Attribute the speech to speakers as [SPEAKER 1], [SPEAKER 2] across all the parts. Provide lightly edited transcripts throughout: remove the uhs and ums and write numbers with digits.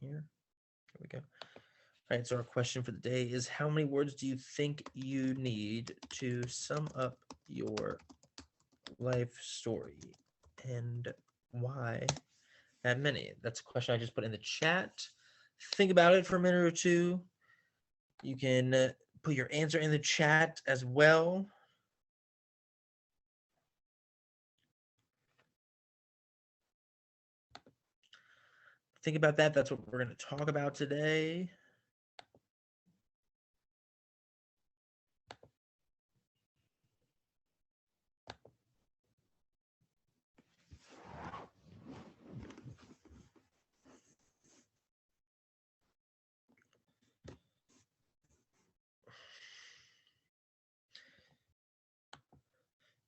[SPEAKER 1] here. There we go. All right, so our question for the day is, how many words do you think you need to sum up your life story, and why that many? That's a question I just put in the chat. Think about it for a minute or two. You can put your answer in the chat as well. Think about that. That's what we're going to talk about today.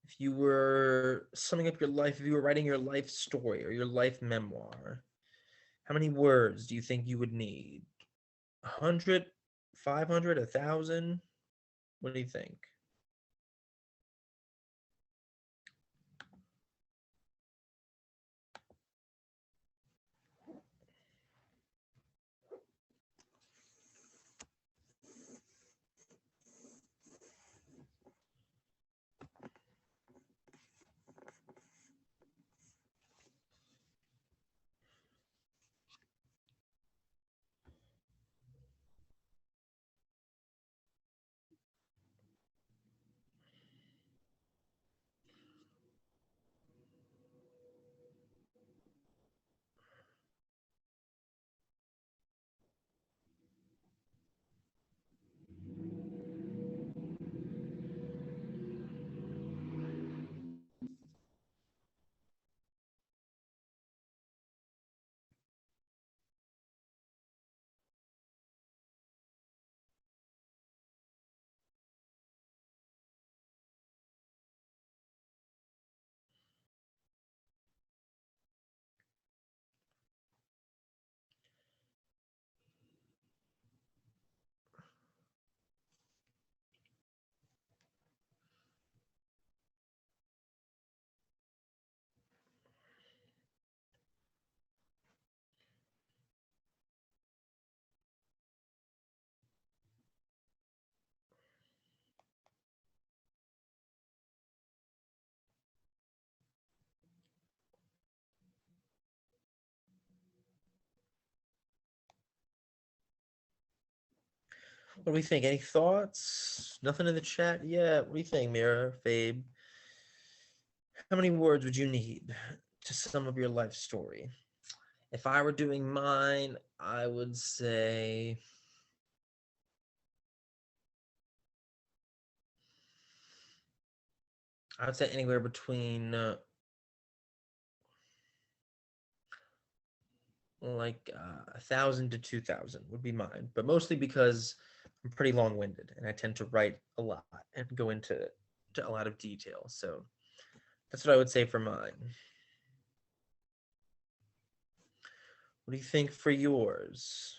[SPEAKER 1] If you were summing up your life, if you were writing your life story or your life memoir, how many words do you think you would need? 100, 500, 1,000? What do you think? What do we think? Any thoughts? Nothing in the chat yet. What do you think, Mira, Fabe? How many words would you need to sum up your life story? If I were doing mine, I would say anywhere between like 1,000 to 2,000 would be mine, but mostly because I'm pretty long-winded and I tend to write a lot and go into a lot of detail. So that's what I would say for mine. What do you think for yours?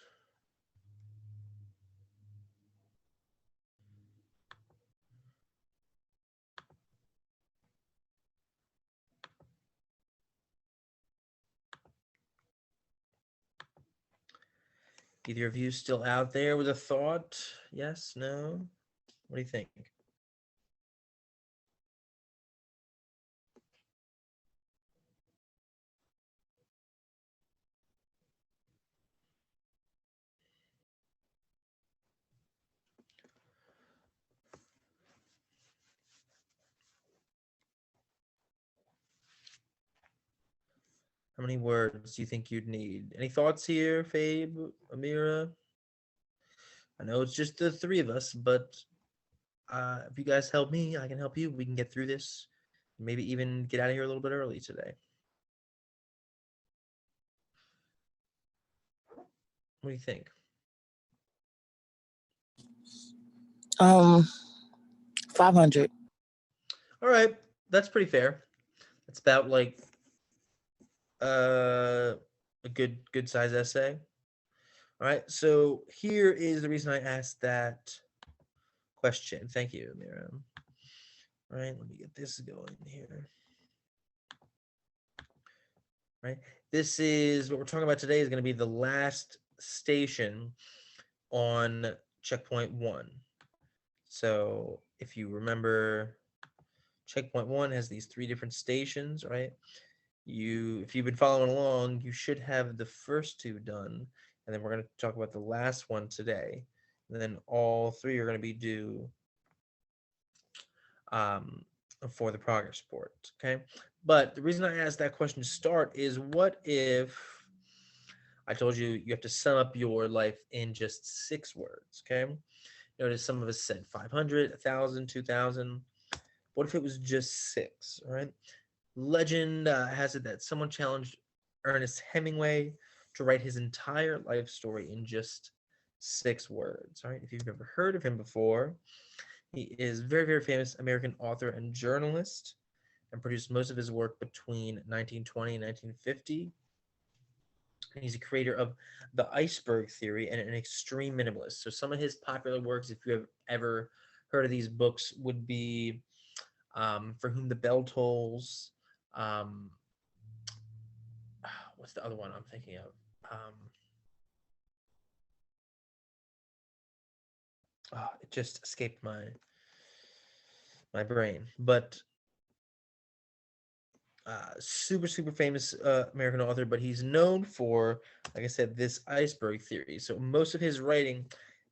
[SPEAKER 1] Either of you still out there with a thought? Yes, no? What do you think? How many words do you think you'd need? Any thoughts here, Fabe, Amira? I know it's just the three of us, but if you guys help me, I can help you. We can get through this. Maybe even get out of here a little bit early today. What do you think?
[SPEAKER 2] 500.
[SPEAKER 1] All right, that's pretty fair. It's about like a good size essay. All right, so here is the reason I asked that question. Thank you, Miriam. All right, let me get this going here. Right, this is what we're talking about today. Is going to be the last station on checkpoint 1. So if you remember, checkpoint 1 has these 3 different stations, right? If you've been following along, you should have the first 2 done, and then we're going to talk about the last one today. And then all 3 are going to be due um, for the progress report. Okay, but the reason I asked that question to start is, what if I told you you have to sum up your life in just 6 words? Okay, notice some of us said 500, 1,000, 2,000. What if it was just 6? All right. Legend has it that someone challenged Ernest Hemingway to write his entire life story in just 6 words. All right. If you've never heard of him before, he is very, very famous American author and journalist, and produced most of his work between 1920 and 1950. And he's a creator of the iceberg theory and an extreme minimalist. So some of his popular works, if you have ever heard of these books, would be For Whom the Bell Tolls. Um, what's the other one I'm thinking of? It just escaped my brain. But super super famous American author, but he's known for, like I said, this iceberg theory. So most of his writing,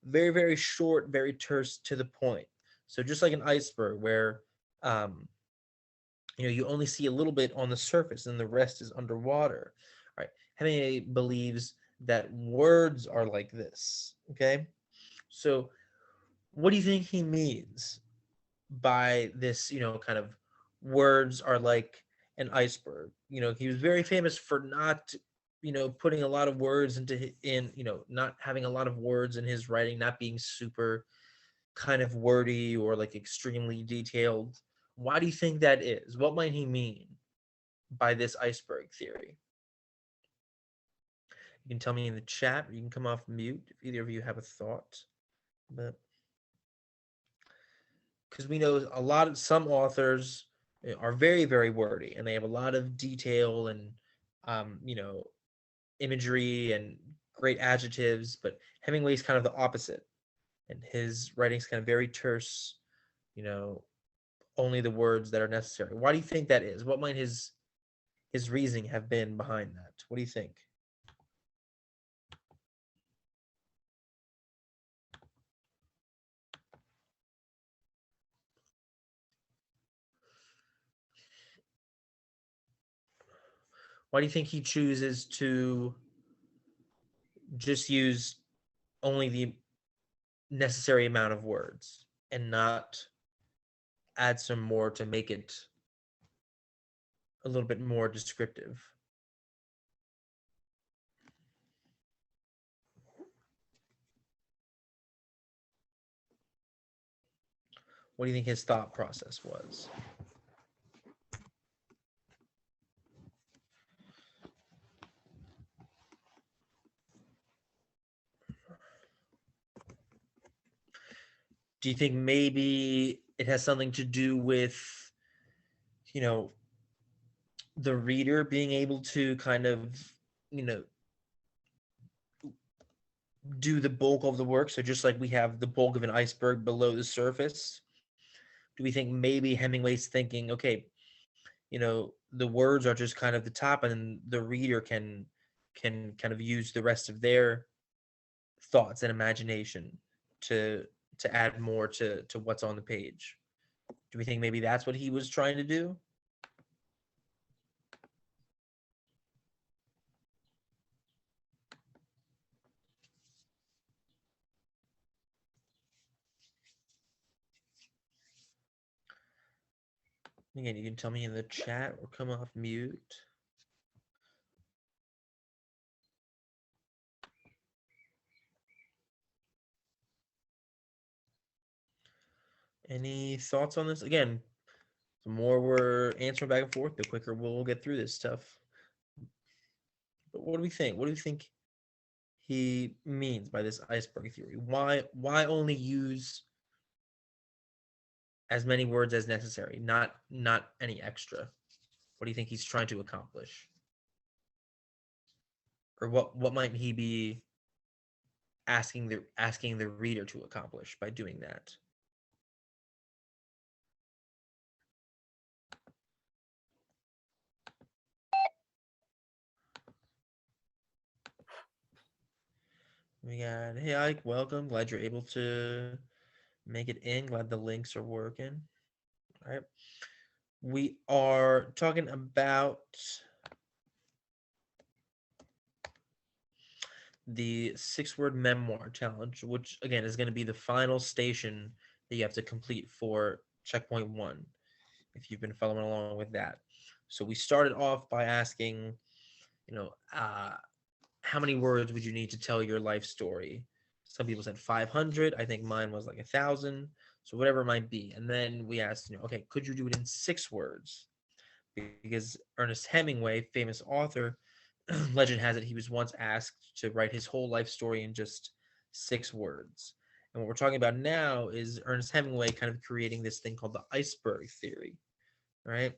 [SPEAKER 1] very very short, very terse, to the point. So just like an iceberg, where um, you only see a little bit on the surface, and the rest is underwater. Right? Hemingway believes that words are like this. Okay, so what do you think he means by this, kind of words are like an iceberg? He was very famous for not, putting a lot of words not having a lot of words in his writing, not being super kind of wordy or like extremely detailed. Why do you think that is? What might he mean by this iceberg theory? You can tell me in the chat, or you can come off mute if either of you have a thought. But because we know some authors are very very wordy, and they have a lot of detail and um, you know imagery and great adjectives, but Hemingway's kind of the opposite, and his writing's kind of very terse, you know only the words that are necessary. Why do you think that is? What might his reasoning have been behind that? What do you think? Why do you think he chooses to just use only the necessary amount of words and not add some more to make it a little bit more descriptive? What do you think his thought process was? Do you think maybe it has something to do with, you know, the reader being able to kind of, you know, do the bulk of the work? So just like we have the bulk of an iceberg below the surface, do we think maybe Hemingway's thinking, okay, the words are just kind of the top, and the reader can kind of use the rest of their thoughts and imagination to add more to what's on the page? Do we think maybe that's what he was trying to do? Again, you can tell me in the chat or come off mute. Any thoughts on this? Again, the more we're answering back and forth, the quicker we'll get through this stuff. But what do we think? What do you think he means by this iceberg theory? Why only use as many words as necessary, not any extra? What do you think he's trying to accomplish? Or what might he be asking the reader to accomplish by doing that. We got, hey Ike, welcome. Glad you're able to make it in. Glad the links are working. All right. We are talking about the 6 word memoir challenge, which again is going to be the final station that you have to complete for checkpoint 1 if you've been following along with that. So we started off by asking, you know, how many words would you need to tell your life story? Some people said 500. I think mine was like 1,000. So whatever it might be. And then we asked, okay, could you do it in 6 words? Because Ernest Hemingway, famous author, legend has it he was once asked to write his whole life story in just 6 words. And what we're talking about now is Ernest Hemingway kind of creating this thing called the iceberg theory, right?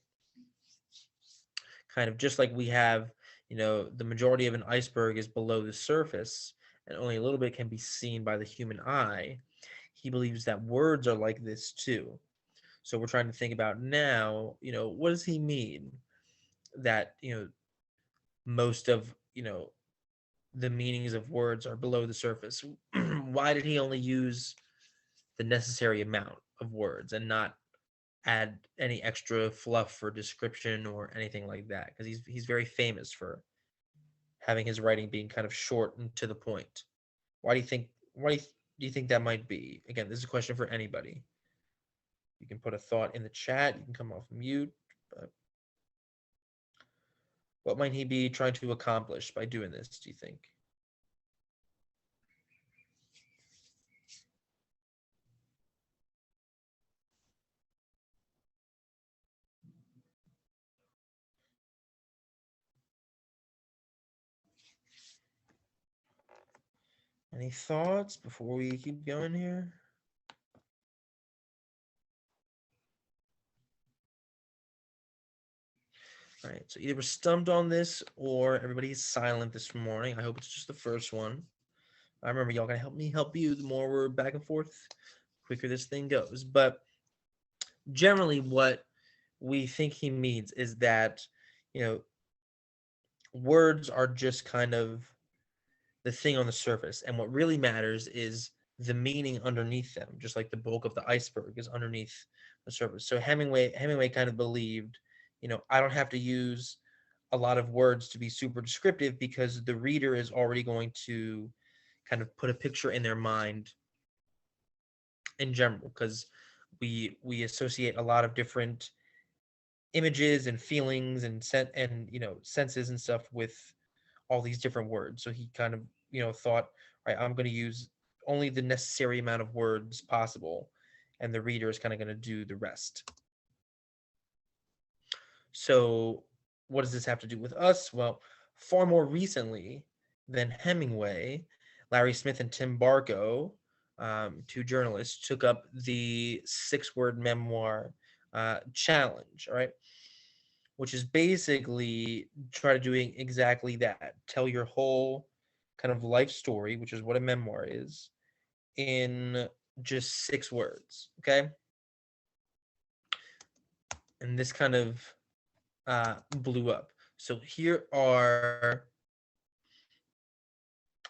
[SPEAKER 1] Kind of just like we have, the majority of an iceberg is below the surface and only a little bit can be seen by the human eye. He believes that words are like this too. So we're trying to think about now, what does he mean that, most of, the meanings of words are below the surface? Why did he only use the necessary amount of words and not add any extra fluff or description or anything like that? Because he's very famous for having his writing being kind of short and to the point. Why do you think? Why do you think that might be? Again, this is a question for anybody. You can put a thought in the chat. You can come off mute. But what might he be trying to accomplish by doing this? Do you think? Any thoughts before we keep going here? All right, so either we're stumped on this or everybody's silent this morning. I hope it's just the first one. I remember y'all gonna help me help you. The more we're back and forth, quicker this thing goes. But generally, what we think he means is that, you know, words are just kind of the thing on the surface, and what really matters is the meaning underneath them, just like the bulk of the iceberg is underneath the surface. So Hemingway kind of believed, I don't have to use a lot of words to be super descriptive because the reader is already going to kind of put a picture in their mind in general, because we associate a lot of different images and feelings and senses and stuff with all these different words. So he kind of, thought, all right, I'm going to use only the necessary amount of words possible, and the reader is kind of going to do the rest. So what does this have to do with us? Well, far more recently than Hemingway, Larry Smith and Tim Barco, 2 journalists, took up the 6 word memoir challenge, all right, which is basically try to doing exactly that. Tell your whole kind of life story, which is what a memoir is, in just 6 words. Okay. And this kind of blew up. So here are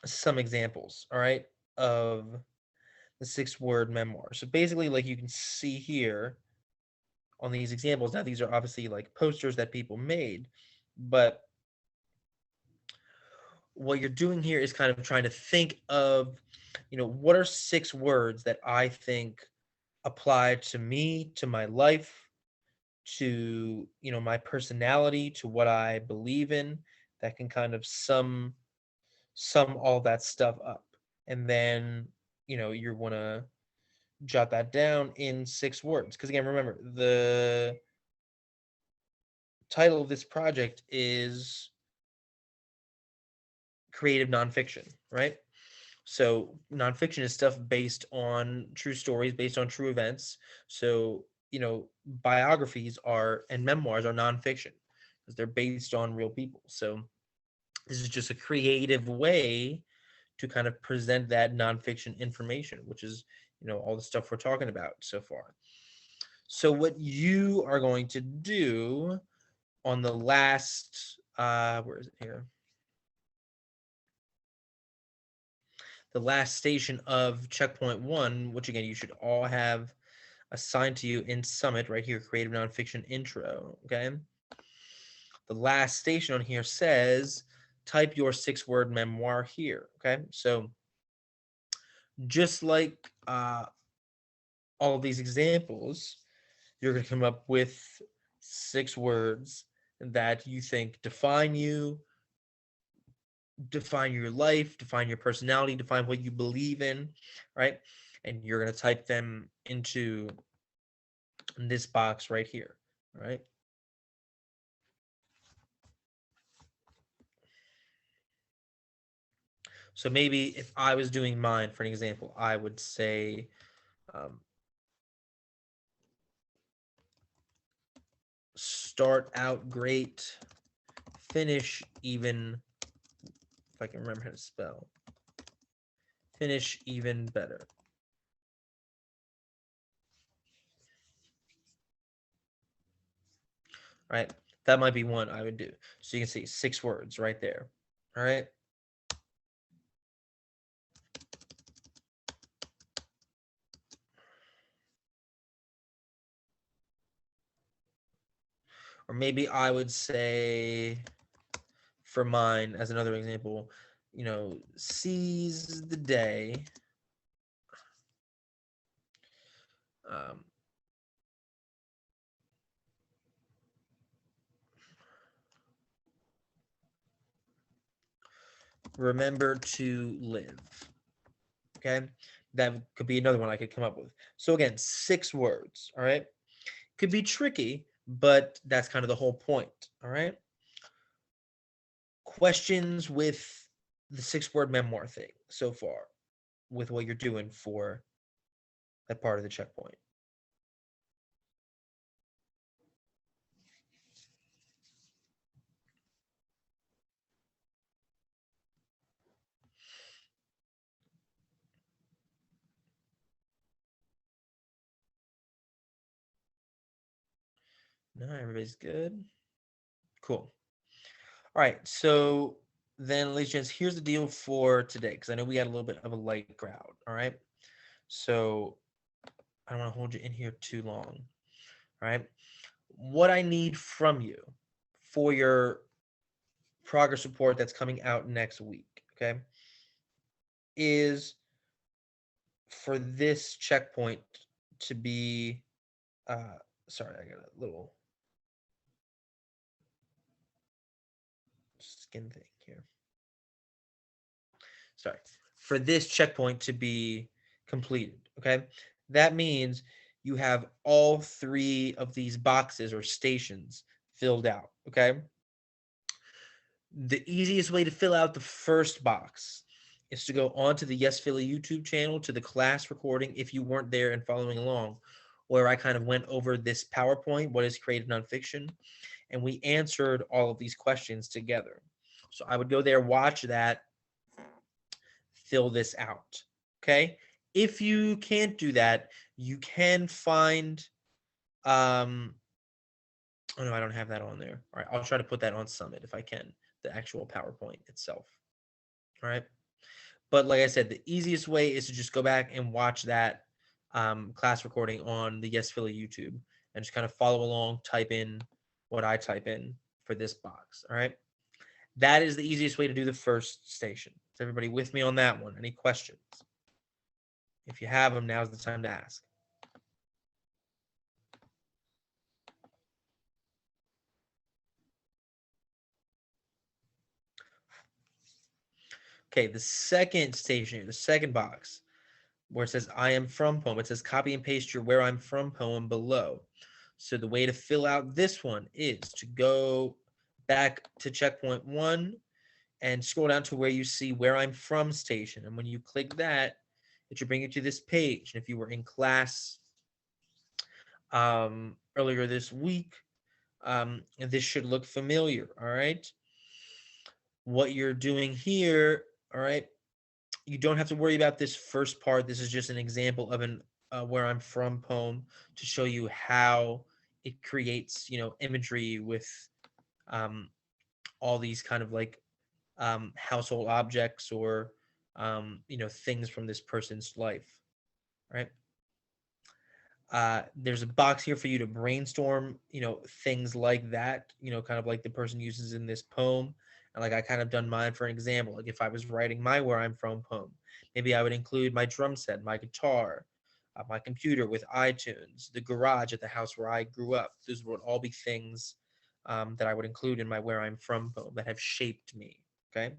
[SPEAKER 1] some examples, all right, of the 6 word memoir. So basically, like you can see here on these examples, now these are obviously like posters that people made, but what you're doing here is kind of trying to think of, what are 6 words that I think apply to me, to my life, to, my personality, to what I believe in, that can kind of sum all that stuff up. And then, you want to jot that down in 6 words. Because again, remember, the title of this project is creative nonfiction, right? So nonfiction is stuff based on true stories, based on true events. So, biographies are and memoirs are nonfiction because they're based on real people. So this is just a creative way to kind of present that nonfiction information, which is, all the stuff we're talking about so far. So what you are going to do on the last, where is it here? The last station of checkpoint 1, which again, you should all have assigned to you in Summit right here, creative nonfiction intro. Okay. The last station on here says, type your 6-word memoir here. Okay. So just like all of these examples, you're going to come up with 6 words that you think define you, define your life, define your personality, define what you believe in, right? And you're going to type them into this box right here, all right? So maybe if I was doing mine, for an example, I would say, start out great, finish even, if I can remember how to spell, finish even better. Right? That might be one I would do. So you can see 6 words right there. All right. Or maybe I would say, for mine, as another example, seize the day. Um, remember to live. Okay. That could be another one I could come up with. So again, 6 words. All right. Could be tricky, but that's kind of the whole point. All right. Questions with the 6-word memoir thing so far, with what you're doing for that part of the checkpoint. No, everybody's good. Cool. All right. So then, ladies and gents, here's the deal for today, because I know we had a little bit of a light crowd. All right. So I don't want to hold you in here too long. All right. What I need from you for your progress report that's coming out next week, okay, is for this checkpoint to be, sorry, I got a little skin thing here. Sorry. For this checkpoint to be completed, okay? That means you have all 3 of these boxes or stations filled out, okay? The easiest way to fill out the first box is to go onto the Yes Philly YouTube channel, to the class recording, if you weren't there and following along, where I kind of went over this PowerPoint, what is creative nonfiction, and we answered all of these questions together. So I would go there, watch that, fill this out. Okay. If you can't do that, you can find, oh no, I don't have that on there. All right. I'll try to put that on Summit if I can, the actual PowerPoint itself. All right. But like I said, the easiest way is to just go back and watch that class recording on the Yes Philly YouTube and just kind of follow along, type in what I type in for this box. All right. That is the easiest way to do the first station. Is everybody with me on that one? Any questions? If you have them, now's the time to ask. Okay, the second station here, the second box, where it says I am from poem, it says copy and paste your where I'm from poem below. So the way to fill out this one is to go back to checkpoint 1 and scroll down to where you see where I'm from station. And when you click that, it should bring you to this page. And if you were in class earlier this week, this should look familiar. All right. What you're doing here, all right, you don't have to worry about this first part. This is just an example of an where I'm from poem to show you how it creates, imagery with um, all these kind of like household objects or things from this person's life, right? There's a box here for you to brainstorm, things like that, kind of like the person uses in this poem. And like I kind of done mine for an example. Like if I was writing my Where I'm From poem, maybe I would include my drum set, my guitar, my computer with iTunes, the garage at the house where I grew up. Those would all be things that I would include in my Where I'm From poem that have shaped me. Okay.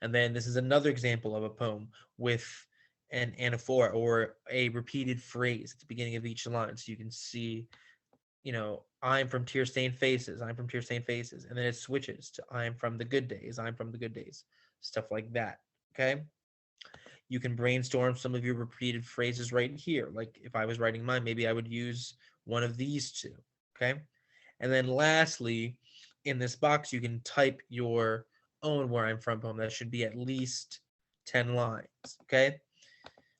[SPEAKER 1] And then this is another example of a poem with an anaphora or a repeated phrase at the beginning of each line. So you can see, I'm from tear stained faces, I'm from tear stained faces. And then it switches to I'm from the good days, I'm from the good days, stuff like that. Okay. You can brainstorm some of your repeated phrases right here. Like if I was writing mine, maybe I would use one of these two. Okay. And then lastly, in this box, you can type your own Where I'm From poem. That should be at least 10 lines. Okay.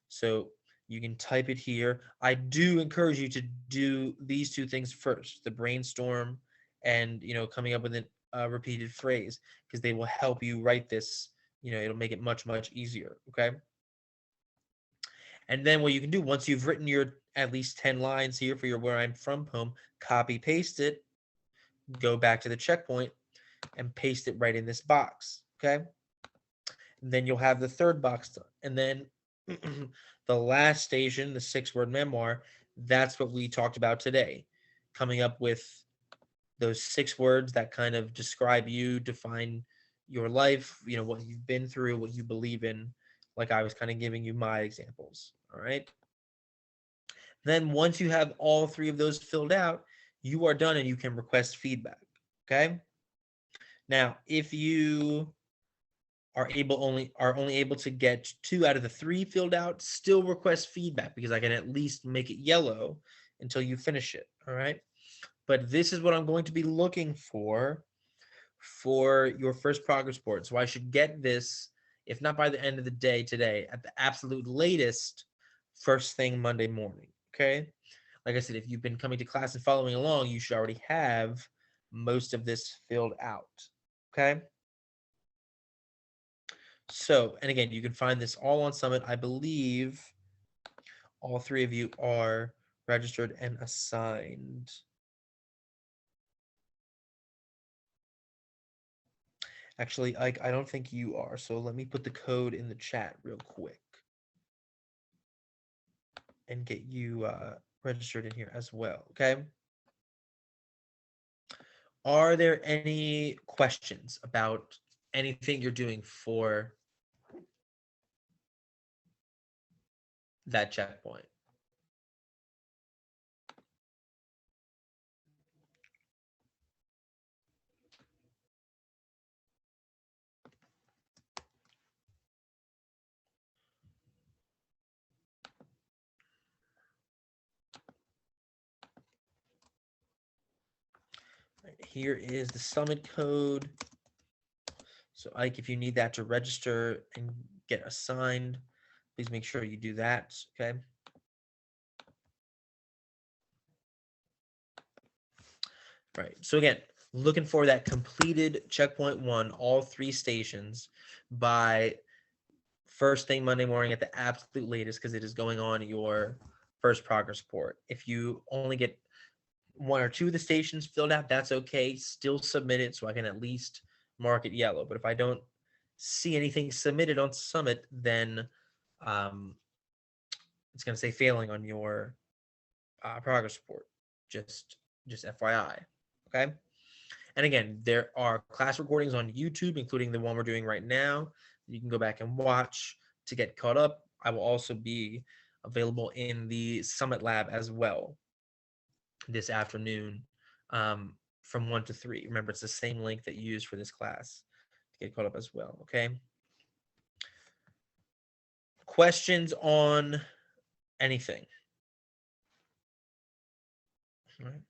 [SPEAKER 1] So you can type it here. I do encourage you to do these two things first, the brainstorm and, coming up with a repeated phrase, because they will help you write this. It'll make it much, much easier. Okay. And then what you can do once you've written your at least 10 lines here for your Where I'm From poem, copy paste it, go back to the checkpoint and paste it right in this box. Okay. And then you'll have the third box done. And then the last station, the 6 word memoir, that's what we talked about today. Coming up with those 6 words that kind of describe you, define your life, what you've been through, what you believe in, like I was kind of giving you my examples. All right. Then once you have all 3 of those filled out, you are done and you can request feedback. Okay. Now, if you are only able to get 2 out of the 3 filled out, still request feedback because I can at least make it yellow until you finish it. All right. But this is what I'm going to be looking for your first progress report. So I should get this, if not by the end of the day today, at the absolute latest, first thing Monday morning. Okay. Like I said, if you've been coming to class and following along, you should already have most of this filled out. Okay. So, and again, you can find this all on Summit. I believe all 3 of you are registered and assigned. Actually, Ike, I don't think you are. So let me put the code in the chat real quick and get you registered in here as well. Okay. Are there any questions about anything you're doing for that checkpoint? Here is the Summit code. So Ike, if you need that to register and get assigned, please make sure you do that. Okay. Right. So again, looking for that completed checkpoint 1, all 3 stations by first thing Monday morning at the absolute latest, because it is going on your first progress report. If you only get 1 or 2 of the stations filled out, that's okay. Still submit it so I can at least mark it yellow. But if I don't see anything submitted on Summit, then it's going to say failing on your progress report. Just FYI. Okay. And again, there are class recordings on YouTube, including the one we're doing right now. You can go back and watch to get caught up. I will also be available in the Summit Lab as well this afternoon from 1 to 3. Remember, it's the same link that you used for this class to get caught up as well. Okay. Questions on anything? All right.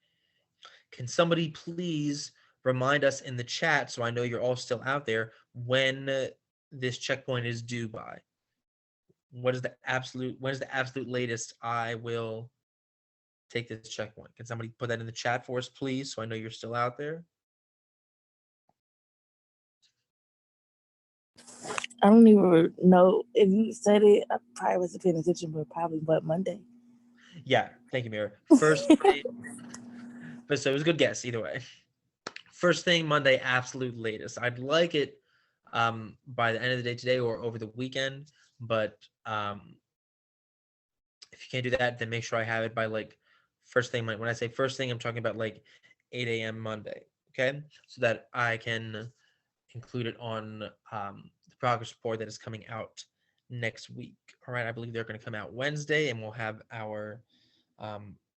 [SPEAKER 1] Can somebody please remind us in the chat, so I know you're all still out there, when this checkpoint is due by? When is the absolute latest I will take this checkpoint? Can somebody put that in the chat for us, please, so I know you're still out there?
[SPEAKER 2] I don't even know if you said it. I probably wasn't paying attention, but probably but Monday.
[SPEAKER 1] Yeah, thank you, Mira. First thing, but so it was a good guess either way. First thing Monday, absolute latest. I'd like it by the end of the day today or over the weekend, but if you can't do that, then make sure I have it by like first thing. When I say first thing, I'm talking about like 8 a.m. Monday. Okay, so that I can include it on the progress report that is coming out next week. All right, I believe they're going to come out Wednesday, and we'll have our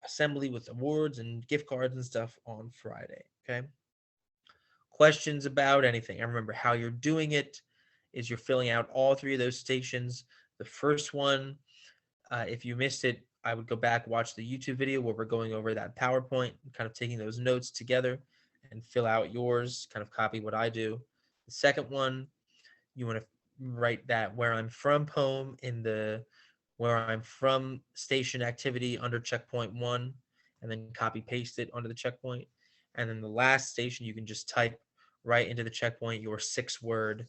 [SPEAKER 1] assembly with awards and gift cards and stuff on Friday. Okay. Questions about anything? And remember, how you're doing it is you're filling out all three of those stations. The first one, if you missed it, I would go back, watch the YouTube video where we're going over that PowerPoint, kind of taking those notes together and fill out yours, kind of copy what I do. The second one, you want to write that where I'm from poem in the where I'm from station activity under checkpoint one, and then copy paste it onto the checkpoint. And then the last station, you can just type right into the checkpoint your 6 word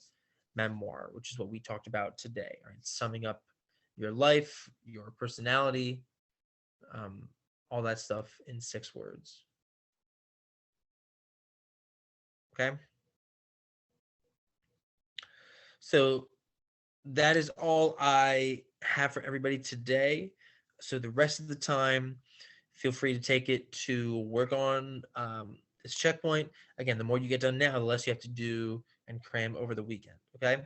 [SPEAKER 1] memoir, which is what we talked about today. Right, summing up your life, your personality, um, all that stuff in 6 words. Okay. So that is all I have for everybody today. So the rest of the time, feel free to take it to work on this checkpoint. Again, the more you get done now, the less you have to do and cram over the weekend. Okay.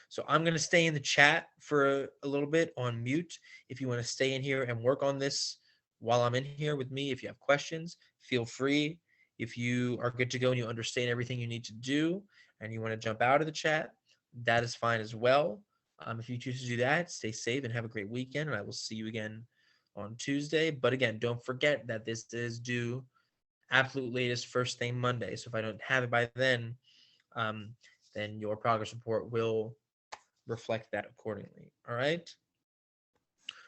[SPEAKER 1] So I'm going to stay in the chat for a little bit on mute. If you want to stay in here and work on this while I'm in here with me, if you have questions, feel free. If you are good to go and you understand everything you need to do and you want to jump out of the chat, that is fine as well. If you choose to do that, stay safe and have a great weekend. And I will see you again on Tuesday. But again, don't forget that this is due absolute latest first thing Monday. So if I don't have it by um, then your progress report will reflect that accordingly. All right.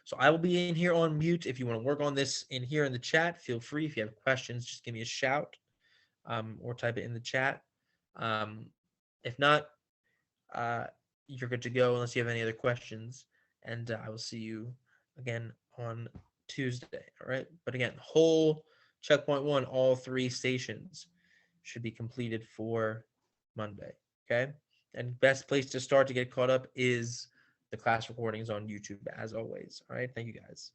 [SPEAKER 1] So I will be in here on mute. If you want to work on this in here in the chat, feel free. If you have questions, just give me a shout or type it in the chat. If not, uh, you're good to go unless you have any other questions. And I will see you again on Tuesday. All right. But again, whole checkpoint one, all three stations should be completed for Monday. Okay. And best place to start to get caught up is the class recordings on YouTube, as always. All right. Thank you guys.